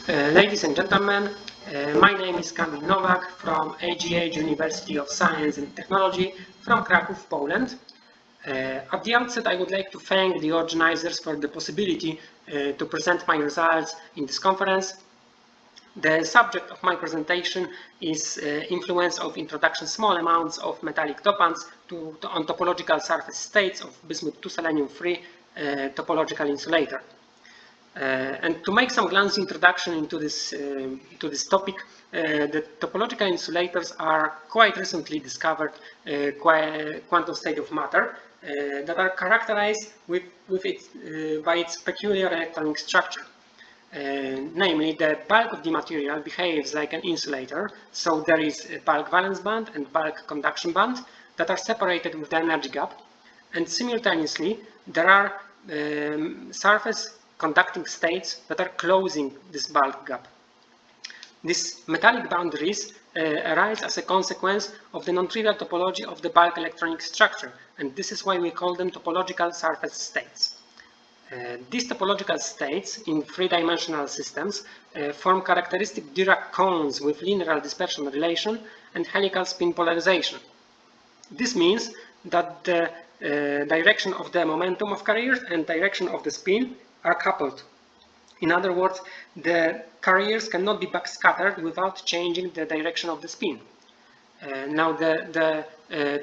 Ladies and gentlemen, my name is Kamil Nowak from AGH University of Science and Technology from Kraków, Poland. At the outset, I would like to thank the organizers for the possibility to present my results in this conference. The subject of my presentation is influence of introduction small amounts of metallic dopants on topological surface states of bismuth-2 selenium-3 topological insulator. And to make some glance introduction into this topic, the topological insulators are quite recently discovered quantum state of matter that are characterized by its peculiar electronic structure. Namely, the bulk of the material behaves like an insulator, so there is a bulk valence band and bulk conduction band that are separated with the energy gap, and simultaneously there are surface conducting states that are closing this bulk gap. These metallic boundaries arise as a consequence of the non-trivial topology of the bulk electronic structure, and this is why we call them topological surface states. These topological states in three-dimensional systems form characteristic Dirac cones with linear dispersion relation and helical spin polarization. This means that the direction of the momentum of carriers and direction of the spin are coupled. In other words, the carriers cannot be backscattered without changing the direction of the spin. Now, the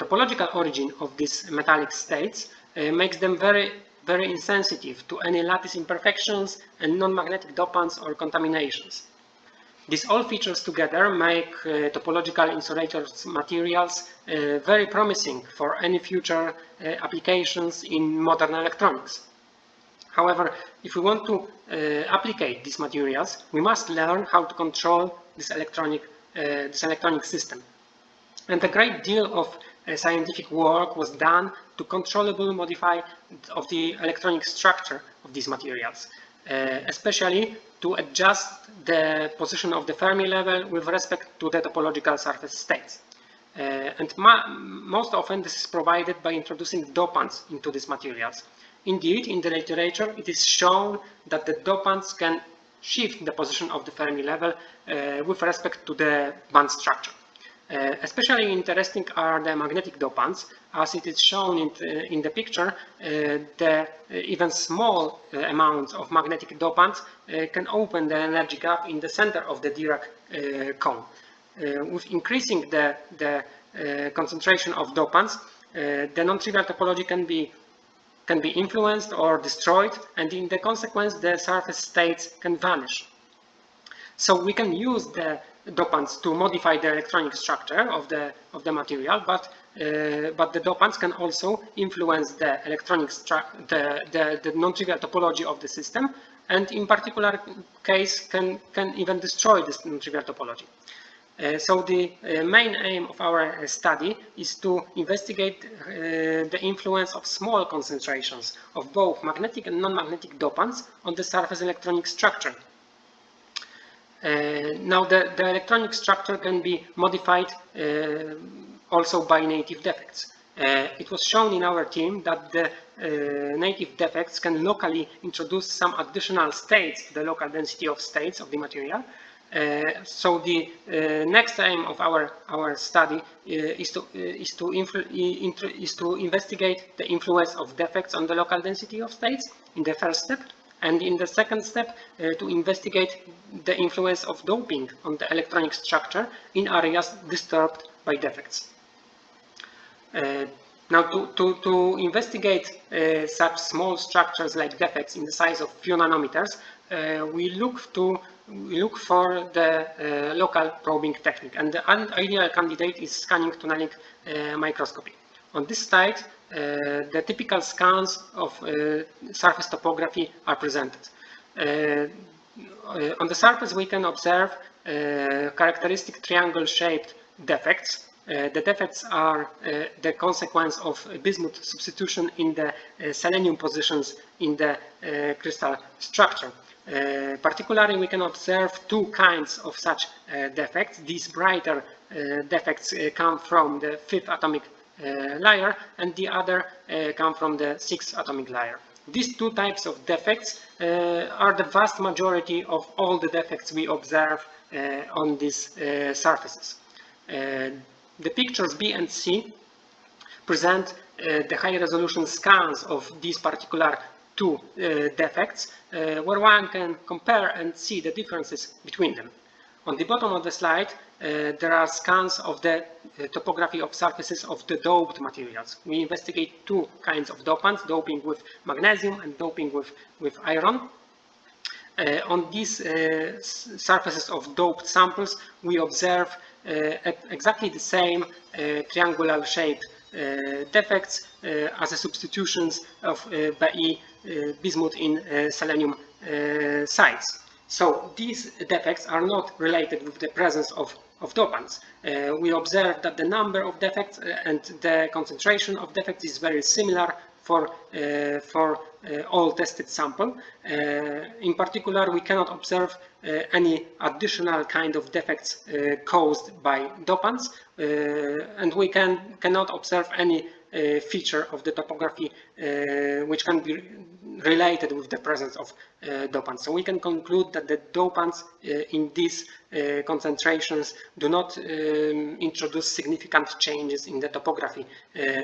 topological origin of these metallic states makes them very insensitive to any lattice imperfections and non-magnetic dopants or contaminations. These all features together make topological insulators materials very promising for any future applications in modern electronics. However, if we want to apply these materials, we must learn how to control this electronic system. And a great deal of scientific work was done to controllable modify of the electronic structure of these materials, especially to adjust the position of the Fermi level with respect to the topological surface states. And most often this is provided by introducing dopants into these materials. Indeed, in the literature, it is shown that the dopants can shift the position of the Fermi level with respect to the band structure. Especially interesting are the magnetic dopants. As it is shown in the picture, the even small amounts of magnetic dopants can open the energy gap in the center of the Dirac cone. With increasing the concentration of dopants, the non-trivial topology can be influenced or destroyed, and in the consequence the surface states can vanish. So we can use the dopants to modify the electronic structure of the material, but the dopants can also influence the electronic the non-trivial topology of the system, and in particular case can even destroy this non-trivial topology. So the main aim of our study is to investigate the influence of small concentrations of both magnetic and non-magnetic dopants on the surface electronic structure. Now the electronic structure can be modified also by native defects. It was shown in our team that the native defects can locally introduce some additional states to the local density of states of the material. So the next aim of our study is to investigate the influence of defects on the local density of states in the first step, and in the second step to investigate the influence of doping on the electronic structure in areas disturbed by defects. Now to investigate such small structures like defects in the size of few nanometers, we look for the local probing technique, and the ideal candidate is scanning tunneling microscopy. On this slide, the typical scans of surface topography are presented. On the surface, we can observe characteristic triangle-shaped defects. The defects are the consequence of bismuth substitution in the selenium positions in the crystal structure. Particularly, we can observe two kinds of such defects. These brighter defects come from the 5th atomic layer, and the other come from the 6th atomic layer. These two types of defects are the vast majority of all the defects we observe on these surfaces. The pictures B and C present the high resolution scans of these particular two defects, where one can compare and see the differences between them. On the bottom of the slide, there are scans of the topography of surfaces of the doped materials. We investigate two kinds of dopants, doping with magnesium and doping with iron. On these surfaces of doped samples, we observe exactly the same triangular shaped defects as the substitutions of Be bismuth in selenium sites. So these defects are not related with the presence of dopants. We observe that the number of defects and the concentration of defects is very similar for all tested sample. In particular, we cannot observe any additional kind of defects caused by dopants, and we cannot observe any feature of the topography which can be related with the presence of dopants. So we can conclude that the dopants in these concentrations do not introduce significant changes in the topography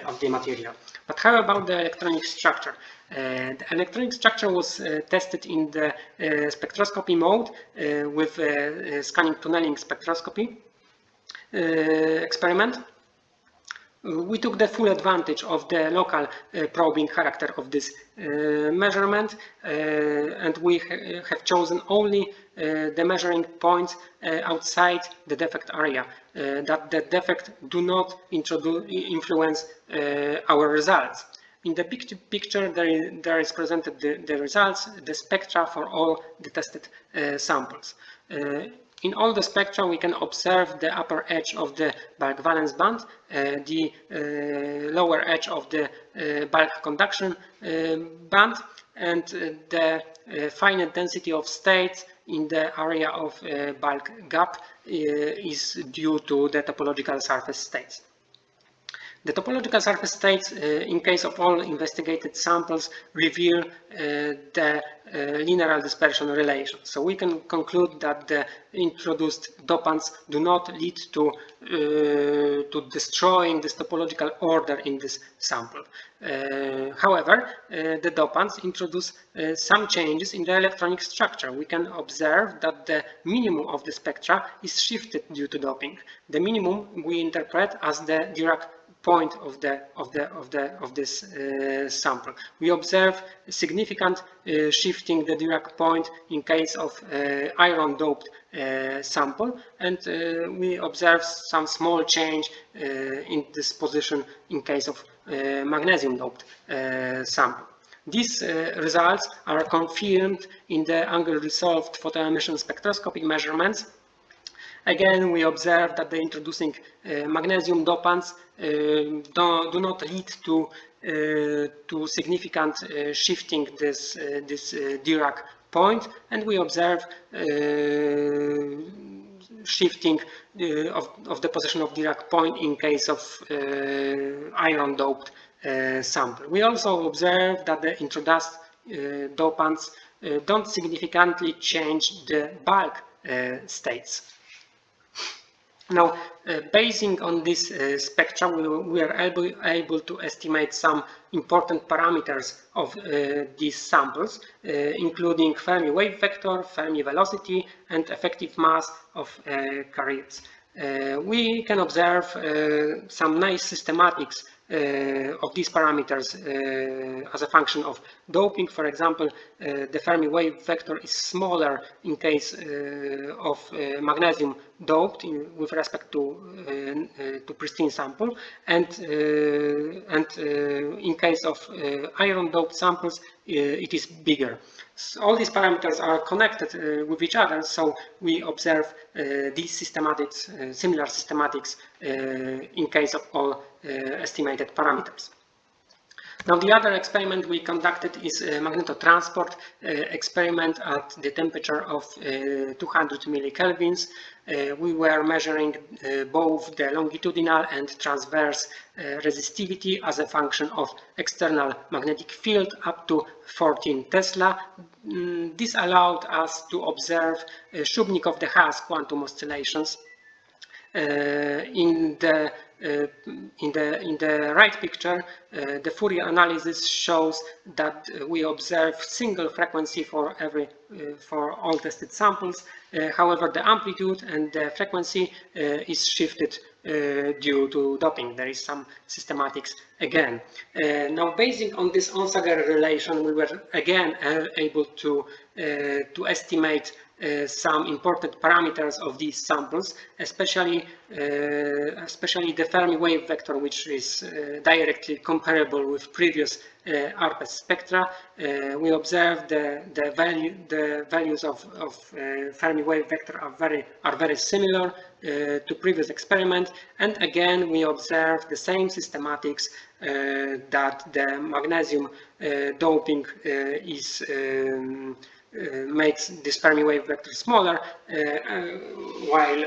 of the material. But how about the electronic structure? The electronic structure was tested in the spectroscopy mode with scanning tunneling spectroscopy experiment. We took the full advantage of the local probing character of this measurement, and we have chosen only the measuring points outside the defect area, that the defect do not influence our results. In the big picture, there is presented the results, the spectra for all the tested samples. In all the spectra, we can observe the upper edge of the bulk valence band, the lower edge of the bulk conduction band, and the finite density of states in the area of bulk gap is due to the topological surface states. The topological surface states, in case of all investigated samples, reveal the linear dispersion relation. So we can conclude that the introduced dopants do not lead to destroying this topological order in this sample. However, the dopants introduce some changes in the electronic structure. We can observe that the minimum of the spectra is shifted due to doping. The minimum we interpret as the Dirac point of this sample. We observe significant shifting the Dirac point in case of iron doped sample, and we observe some small change in this position in case of magnesium doped sample. These results are confirmed in the angle resolved photoemission spectroscopy measurements. Again, we observe that the introducing magnesium dopants do not lead to significant shifting this Dirac point, and we observe shifting of the position of Dirac point in case of iron doped sample. We also observe that the introduced dopants don't significantly change the bulk states. Now, basing on this spectra, we are able to estimate some important parameters of these samples, including Fermi wave vector, Fermi velocity, and effective mass of carriers. We can observe some nice systematics of these parameters as a function of doping. For example, the Fermi wave vector is smaller in case of magnesium doped with respect to pristine sample, and in case of iron doped samples it is bigger. So all these parameters are connected with each other, so we observe these systematics, similar systematics in case of all estimated parameters. Now the other experiment we conducted is a magnetotransport experiment at the temperature of 200 millikelvins. We were measuring both the longitudinal and transverse resistivity as a function of external magnetic field up to 14 Tesla. This allowed us to observe Shubnikov-de Haas quantum oscillations. In the right picture, the Fourier analysis shows that we observe single frequency for all tested samples. However, the amplitude and the frequency is shifted due to doping. There is some systematics again. Now, based on this Onsager relation, we were again able to estimate some important parameters of these samples, especially the Fermi wave vector, which is directly comparable with previous ARPES spectra. We observed the values of Fermi wave vector are very similar to previous experiment, and again we observed the same systematics that the magnesium doping makes this Fermi wave vector smaller, while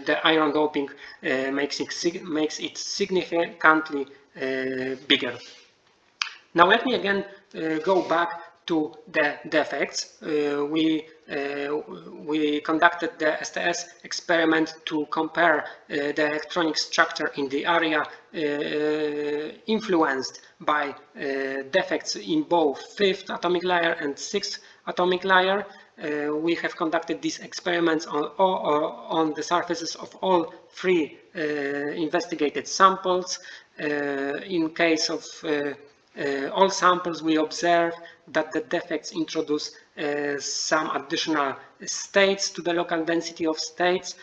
the iron doping makes it significantly bigger. Now let me again go back to the defects. We conducted the STS experiment to compare the electronic structure in the area influenced by defects in both 5th atomic layer and 6th atomic layer. We have conducted these experiments on the surfaces of all 3 investigated samples. In case of all samples, we observe that the defects introduce some additional states to the local density of states.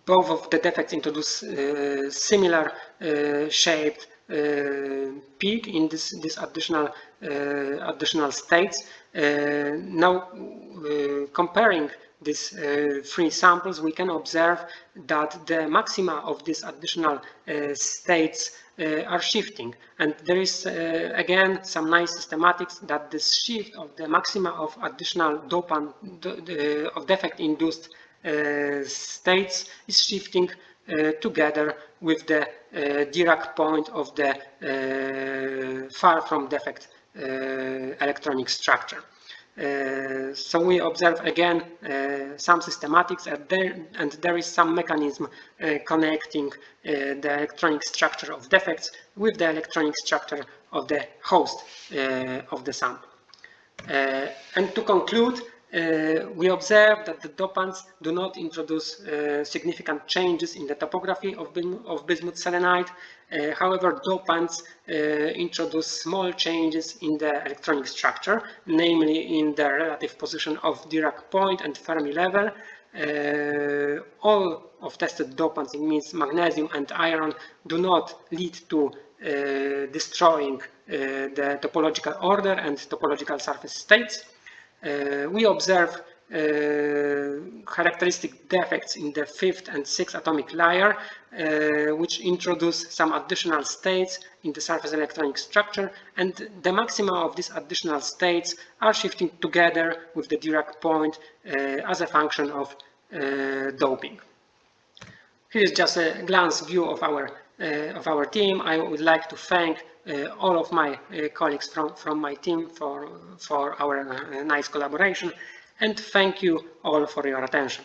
Both of the defects introduce similar shaped peak in this additional states. Now, comparing these 3 samples, we can observe that the maxima of these additional states are shifting, and there is again some nice systematics that this shift of the maxima of additional dopant of defect-induced states is shifting together with the Dirac point of the far from defect electronic structure. So we observe again some systematics, and there is some mechanism connecting the electronic structure of defects with the electronic structure of the host of the sample. And to conclude, we observe that the dopants do not introduce significant changes in the topography of bismuth selenide. However, dopants introduce small changes in the electronic structure, namely in the relative position of Dirac point and Fermi level. All of tested dopants, it means magnesium and iron, do not lead to destroying the topological order and topological surface states. We observe characteristic defects in the 5th and 6th atomic layer, which introduce some additional states in the surface electronic structure, and the maxima of these additional states are shifting together with the Dirac point as a function of doping. Here is just a glance view of our team. I would like to thank all of my colleagues from my team for our nice collaboration, and thank you all for your attention.